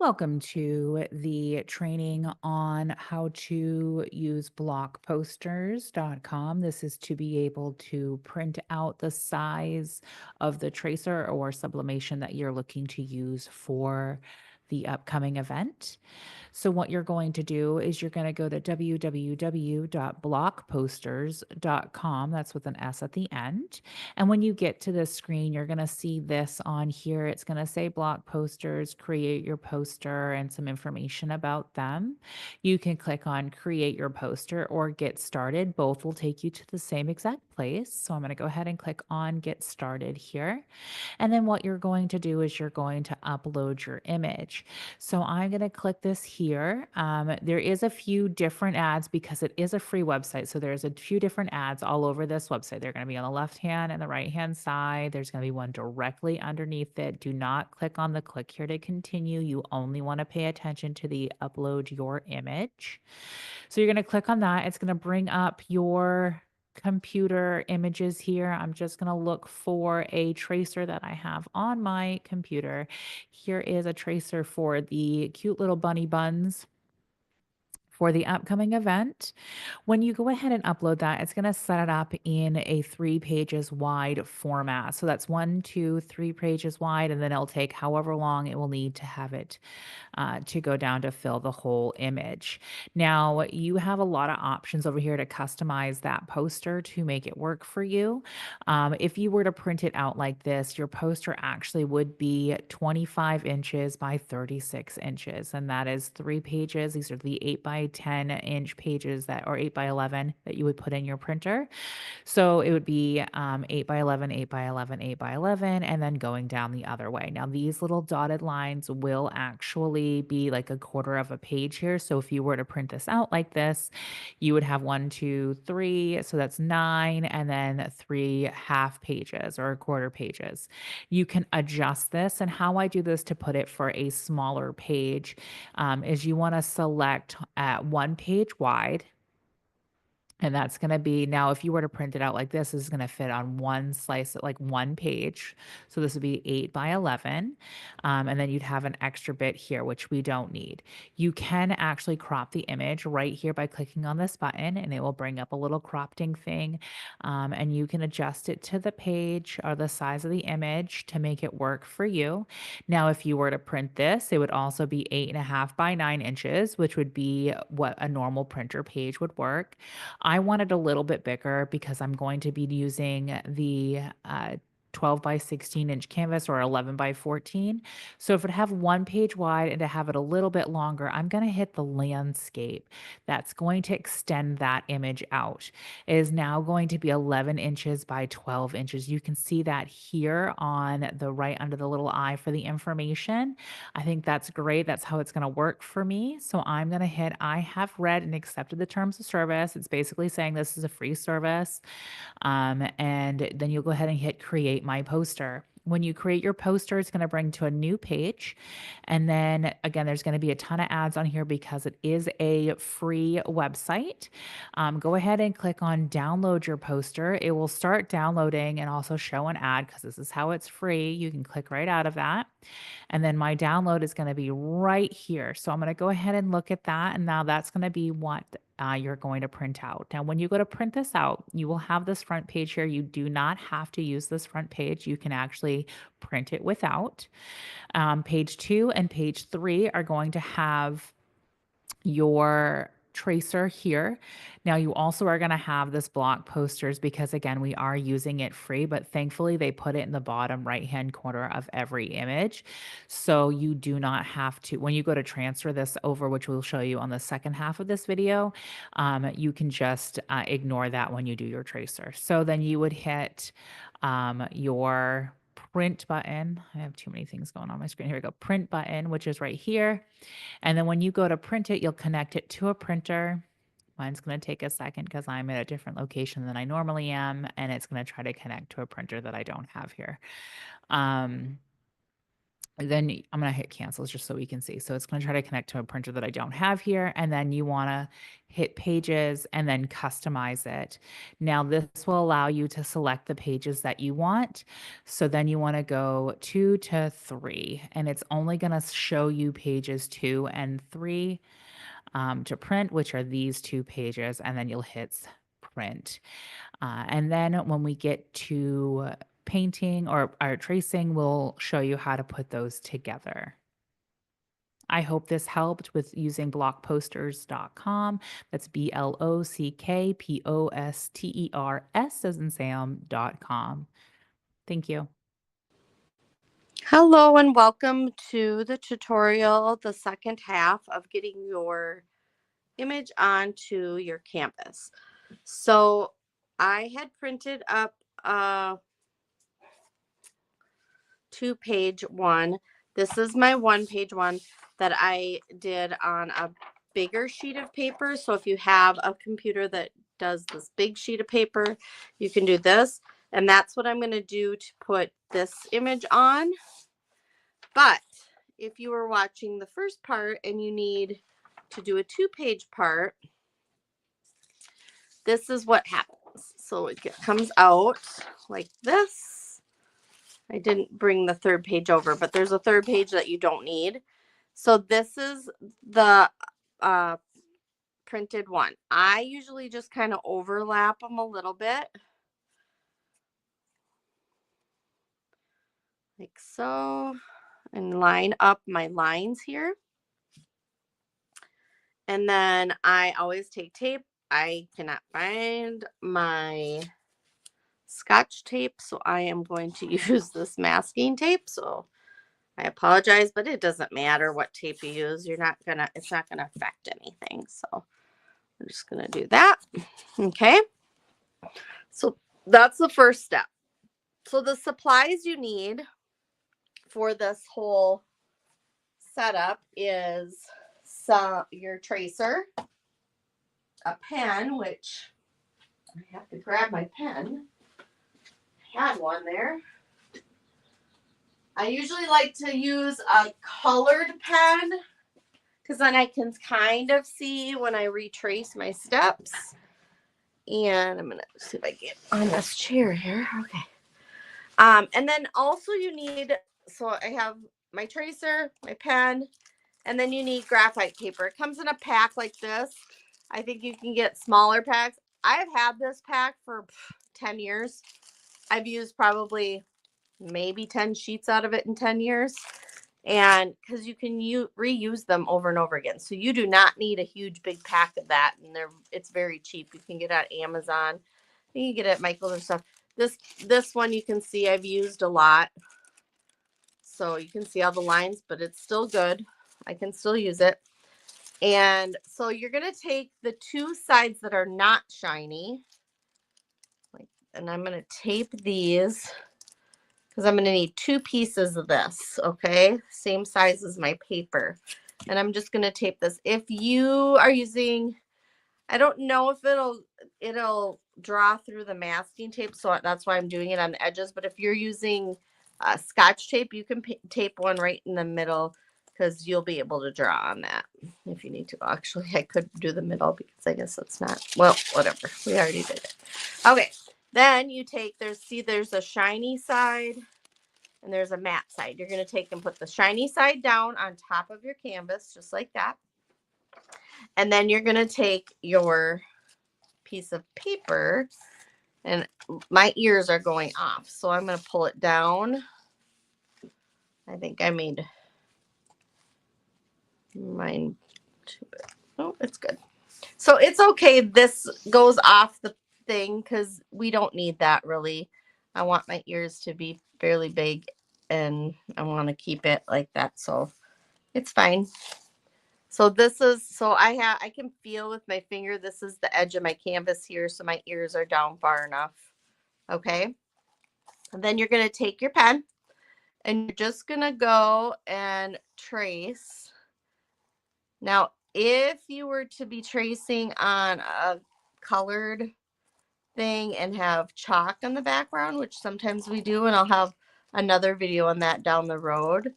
Welcome to the training on how to use blockposters.com. This is to be able to print out the size of the tracer or sublimation that you're looking to use for the upcoming event. So, what you're going to do is you're going to go to www.blockposters.com. That's with an S at the end. And when you get to this screen, you're going to see this on here. It's going to say block posters, create your poster, and some information about them. You can click on create your poster or get started. Both will take you to the same exact place. So, I'm going to go ahead and click on get started here. And then what you're going to do is you're going to upload your image. So I'm going to click this here. There is a few different ads because it is a free website. So there's a few different ads all over this website. They're going to be on the left hand and the right hand side. There's going to be one directly underneath it. Do not click on the click here to continue. You only want to pay attention to the upload your image. So you're going to click on that. It's going to bring up your computer images here. I'm just going to look for a tracer that I have on my computer. Here is a tracer for the cute little bunny buns for the upcoming event. When you go ahead and upload that, it's going to set it up in a 3 pages wide format. So that's 1, 2, 3 pages wide, and then it'll take however long it will need to have it to go down to fill the whole image. Now, you have a lot of options over here to customize that poster to make it work for you. If you were to print it out like this, your poster actually would be 25 inches by 36 inches, and that is 3 pages. These are the 8 by 10 inch pages that, or 8 by 11 that you would put in your printer. So it would be 8 by 11, 8 by 11, 8 by 11, and then going down the other way. Now, these little dotted lines will actually be like a quarter of a page here. So if you were to print this out like this, you would have 1, 2, 3. So that's 9, and then 3 half pages or quarter pages. You can adjust this. And how I do this to put it for a smaller page is you want to select at 1 page wide, and that's gonna be now if you were to print it out like this is gonna fit on one slice, like 1 page. So this would be 8 by 11. And then you'd have an extra bit here, which we don't need. You can actually crop the image right here by clicking on this button, and it will bring up a little cropping thing. And you can adjust it to the page or the size of the image to make it work for you. Now, if you were to print this, it would also be 8.5 by 9 inches, which would be what a normal printer page would work. I want it a little bit bigger because I'm going to be using the 12 by 16 inch canvas or 11 by 14. So if it have 1 page wide and to have it a little bit longer, I'm going to hit the landscape. That's going to extend that image out. It is now going to be 11 inches by 12 inches. You can see that here on the right under the little eye for the information. I think that's great. That's how it's going to work for me. So I'm going to hit I have read and accepted the terms of service. It's basically saying this is a free service. And then you'll go ahead and hit create my poster. When you create your poster, it's going to bring to a new page. And then again, there's going to be a ton of ads on here because it is a free website. Go ahead and click on download your poster. It will start downloading and also show an ad because this is how it's free. You can click right out of that. And then my download is going to be right here. So I'm going to go ahead and look at that. And now that's going to be what you're going to print out. Now, when you go to print this out, you will have this front page here. You do not have to use this front page. You can actually print it without. Page 2 and page 3 are going to have your tracer here. Now you also are going to have this block posters because again, we are using it free, but thankfully they put it in the bottom right-hand corner of every image. So you do not have to, when you go to transfer this over, which we'll show you on the second half of this video, you can just ignore that when you do your tracer. So then you would hit your print button. I have too many things going on my screen. Here we go. Print button, which is right here. And then when you go to print it, you'll connect it to a printer. Mine's going to take a second because I'm at a different location than I normally am, and it's going to try to connect to a printer that I don't have here. Um, then I'm going to hit cancel just so we can see. So it's going to try to connect to a printer that I don't have here. And then you want to hit pages and then customize it. Now, this will allow you to select the pages that you want. So then you want to go 2 to 3, and it's only going to show you pages 2 and 3 to print, which are these 2 pages. And then you'll hit print. And then when we get to painting or tracing, we'll show you how to put those together. I hope this helped with using blockposters.com. That's blockposters as in Sam.com. Thank you. Hello and welcome to the tutorial, the second half of getting your image onto your canvas. So I had printed up a 2-page one. This is my 1-page one that I did on a bigger sheet of paper. So if you have a computer that does this big sheet of paper, you can do this. And that's what I'm going to do to put this image on. But if you were watching the first part and you need to do a 2-page part, this is what happens. So it comes out like this. I didn't bring the 3rd page over, but there's a 3rd page that you don't need. So this is the printed one. I usually just kind of overlap them a little bit. Like so. And line up my lines here. And then I always take tape. I cannot find my Scotch tape, so I am going to use this masking tape. So I apologize, but it doesn't matter what tape you use. It's not gonna affect anything. So I'm just gonna do that. Okay. So that's the first step. So the supplies you need for this whole setup is your tracer, a pen, which I have to grab my pen. I had one there. I usually like to use a colored pen because then I can kind of see when I retrace my steps. And I'm going to see if I get on this chair here. Okay. And then also you need, so I have my tracer, my pen, and then you need graphite paper. It comes in a pack like this. I think you can get smaller packs. I've had this pack for 10 years. I've used probably maybe 10 sheets out of it in 10 years. And because you can reuse them over and over again. So you do not need a huge big pack of that. And it's very cheap. You can get it at Amazon. You can get it at Michael's and stuff. This one you can see I've used a lot. So you can see all the lines, but it's still good. I can still use it. And so you're going to take the 2 sides that are not shiny. And I'm going to tape these because I'm going to need 2 pieces of this. Okay. Same size as my paper. And I'm just going to tape this. If you are using, I don't know if it'll draw through the masking tape. So that's why I'm doing it on the edges. But if you're using Scotch tape, you can tape one right in the middle because you'll be able to draw on that if you need to. Actually, I could do the middle because I guess it's not. Well, whatever. We already did it. Okay. Then you take, there's a shiny side and there's a matte side. You're going to take and put the shiny side down on top of your canvas, just like that. And then you're going to take your piece of paper, and my ears are going off. So I'm going to pull it down. I think I made mine too big. Oh, it's good. So it's okay. This goes off the thing because we don't need that really. I want my ears to be fairly big and I want to keep it like that. So it's fine. So I can feel with my finger, this is the edge of my canvas here. So my ears are down far enough. Okay. And then you're going to take your pen and you're just going to go and trace. Now, if you were to be tracing on a colored thing and have chalk in the background, which sometimes we do, and I'll have another video on that down the road.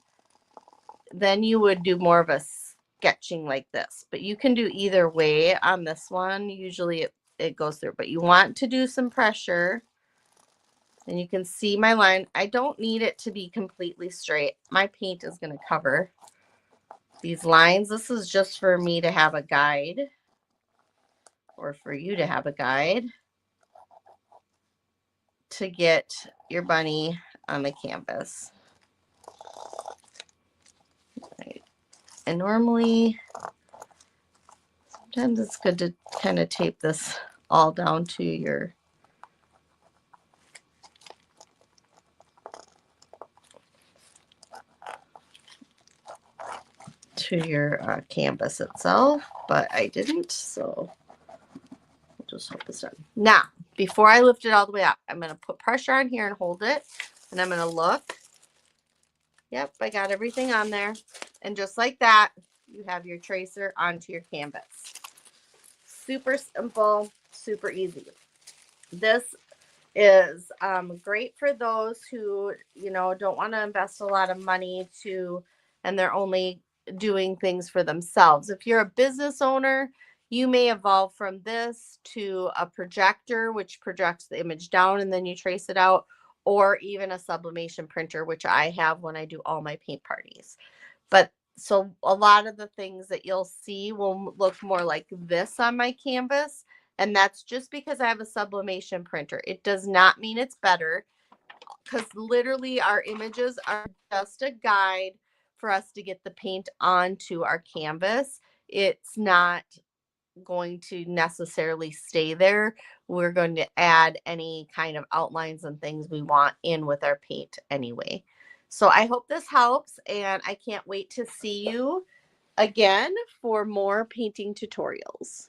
then you would do more of a sketching like this. But you can do either way on this one. Usually it goes through, but you want to do some pressure. And you can see my line. I don't need it to be completely straight. My paint is going to cover these lines. This is just for me to have a guide, or for you to have a guide to get your bunny on the canvas. Right. And normally, sometimes it's good to kind of tape this all down to your canvas itself, but I didn't, so I'll just hold this done. Now, before I lift it all the way up, I'm going to put pressure on here and hold it, and I'm going to look. Yep, I got everything on there, and just like that, you have your tracer onto your canvas. Super simple, super easy. This is great for those who, don't want to invest a lot of money and they're only doing things for themselves. If you're a business owner, you may evolve from this to a projector, which projects the image down and then you trace it out, or even a sublimation printer, which I have when I do all my paint parties. But so a lot of the things that you'll see will look more like this on my canvas. And that's just because I have a sublimation printer. It does not mean it's better, because literally our images are just a guide for us to get the paint onto our canvas. It's not going to necessarily stay there. We're going to add any kind of outlines and things we want in with our paint anyway. So I hope this helps, and I can't wait to see you again for more painting tutorials.